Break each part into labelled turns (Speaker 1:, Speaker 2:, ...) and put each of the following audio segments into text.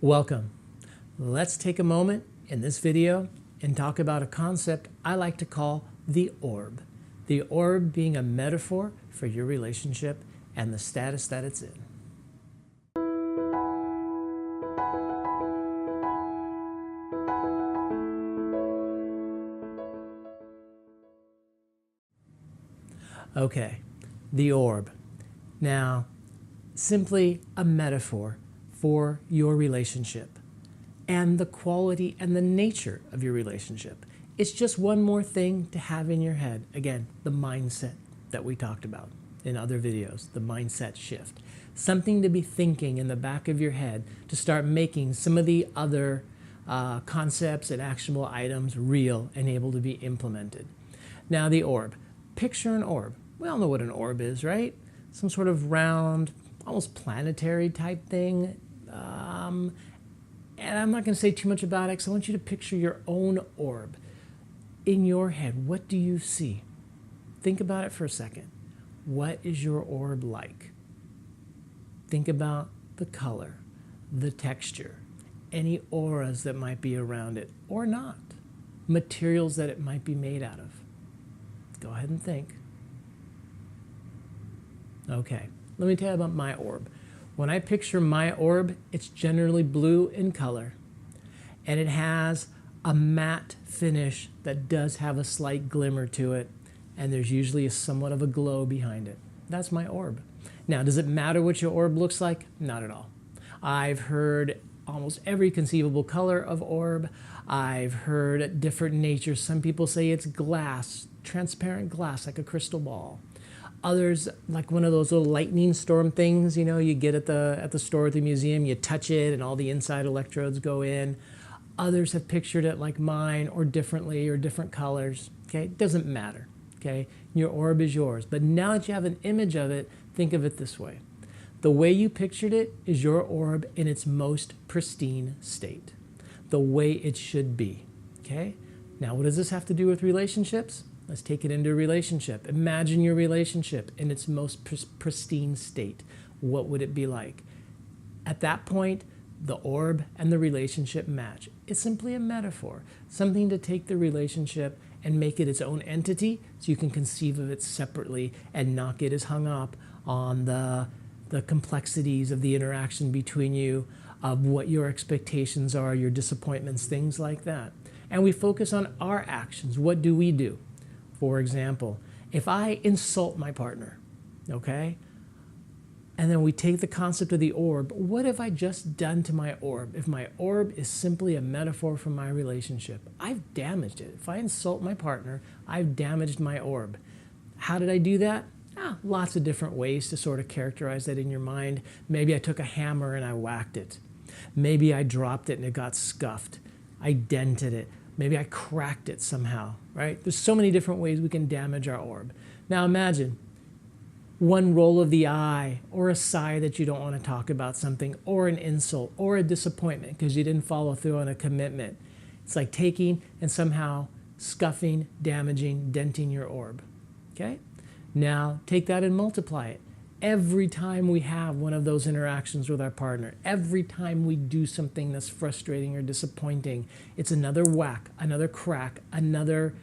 Speaker 1: Welcome. Let's take a moment in this video and talk about a concept I like to call the orb. The orb being a metaphor for your relationship and the status that it's in. Okay, the orb. Now, simply a metaphor for your relationship and the quality and the nature of your relationship. It's just one more thing to have in your head. Again, the mindset that we talked about in other videos, the mindset shift. Something to be thinking in the back of your head to start making some of the other concepts and actionable items real and able to be implemented. Now, the orb. Picture an orb. We all know what an orb is, right? Some sort of round, almost planetary type thing. And I'm not going to say too much about it because I want you to picture your own orb. In your head, what do you see? Think about it for a second. What is your orb like? Think about the color, the texture, any auras that might be around it or not, materials that it might be made out of. Go ahead and think. Okay, let me tell you about my orb. When I picture my orb, it's generally blue in color, and it has a matte finish that does have a slight glimmer to it, and there's usually somewhat of a glow behind it. That's my orb. Now, does it matter what your orb looks like? Not at all. I've heard almost every conceivable color of orb. I've heard different natures. Some people say it's glass, transparent glass, like a crystal ball. Others, like one of those little lightning storm things, you know, you get at the store at the museum, you touch it and all the inside electrodes go in. Others have pictured it like mine or differently or different colors, okay? It doesn't matter, okay? Your orb is yours. But now that you have an image of it, think of it this way. The way you pictured it is your orb in its most pristine state, the way it should be, okay? Now, what does this have to do with relationships? Let's take it into a relationship. Imagine your relationship in its most pristine state. What would it be like? At that point, the orb and the relationship match. It's simply a metaphor, something to take the relationship and make it its own entity so you can conceive of it separately and not get as hung up on the complexities of the interaction between you, of what your expectations are, your disappointments, things like that. And we focus on our actions. What do we do? For example, if I insult my partner, okay, and then we take the concept of the orb, what have I just done to my orb? If my orb is simply a metaphor for my relationship, I've damaged it. If I insult my partner, I've damaged my orb. How did I do that? Lots of different ways to sort of characterize that in your mind. Maybe I took a hammer and I whacked it. Maybe I dropped it and it got scuffed. I dented it. Maybe I cracked it somehow, right? There's so many different ways we can damage our orb. Now imagine one roll of the eye or a sigh that you don't want to talk about something, or an insult or a disappointment because you didn't follow through on a commitment. It's like taking and somehow scuffing, damaging, denting your orb, okay? Now take that and multiply it. Every time we have one of those interactions with our partner, every time we do something that's frustrating or disappointing, it's another whack, another crack, another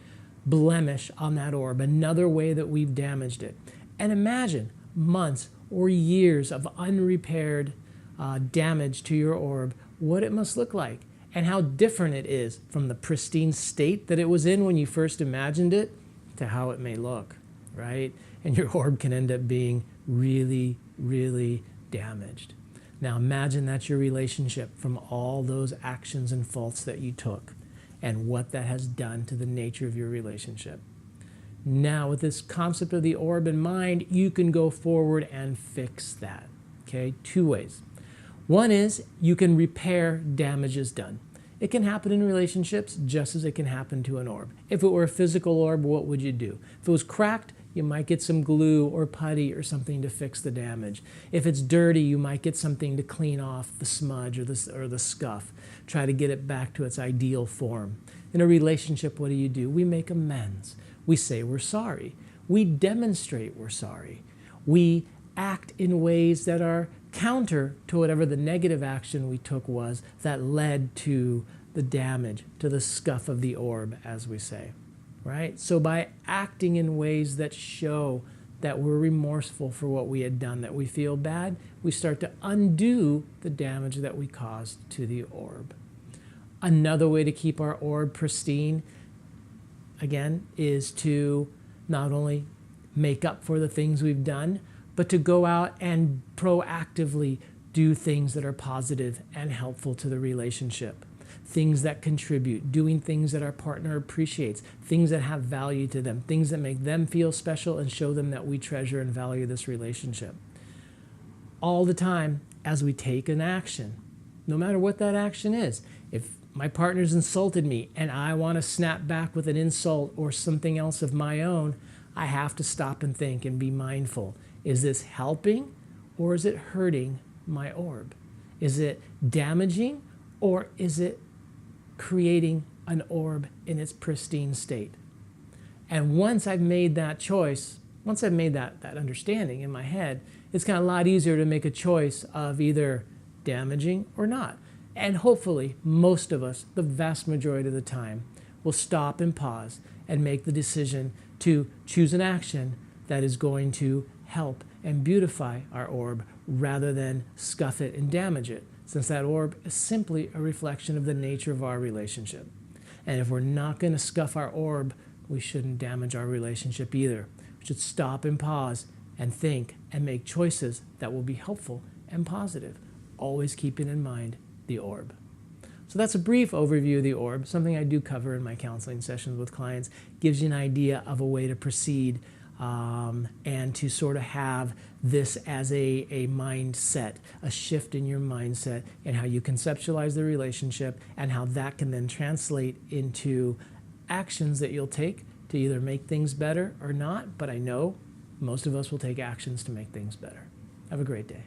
Speaker 1: blemish on that orb, another way that we've damaged it. And imagine months or years of unrepaired damage to your orb, what it must look like and how different it is from the pristine state that it was in when you first imagined it to how it may look, right? And your orb can end up being really, really damaged. Now imagine that's your relationship from all those actions and faults that you took and what that has done to the nature of your relationship. Now with this concept of the orb in mind, you can go forward and fix that, okay? Two ways. One is you can repair damages done. It can happen in relationships just as it can happen to an orb. If it were a physical orb, what would you do? If it was cracked, you might get some glue or putty or something to fix the damage. If it's dirty, you might get something to clean off the smudge or the scuff. Try to get it back to its ideal form. In a relationship, what do? We make amends. We say we're sorry. We demonstrate we're sorry. We act in ways that are counter to whatever the negative action we took was that led to the damage, to the scuff of the orb, as we say, right? So by acting in ways that show that we're remorseful for what we had done, that we feel bad, we start to undo the damage that we caused to the orb. Another way to keep our orb pristine, again, is to not only make up for the things we've done, but to go out and proactively do things that are positive and helpful to the relationship. Things that contribute, doing things that our partner appreciates, things that have value to them, things that make them feel special and show them that we treasure and value this relationship. All the time as we take an action, no matter what that action is. If my partner's insulted me and I want to snap back with an insult or something else of my own, I have to stop and think and be mindful. Is this helping or is it hurting my orb? Is it damaging or is it creating an orb in its pristine state? And once I've made that choice, once I've made that understanding in my head, it's kind of a lot easier to make a choice of either damaging or not. And hopefully, most of us, the vast majority of the time, will stop and pause and make the decision to choose an action that is going to help and beautify our orb rather than scuff it and damage it, since that orb is simply a reflection of the nature of our relationship. And if we're not going to scuff our orb, we shouldn't damage our relationship either. We should stop and pause and think and make choices that will be helpful and positive, always keeping in mind the orb. So that's a brief overview of the orb, something I do cover in my counseling sessions with clients. Gives you an idea of a way to proceed and to sort of have this as a mindset, a shift in your mindset and how you conceptualize the relationship and how that can then translate into actions that you'll take to either make things better or not. But I know most of us will take actions to make things better. Have a great day.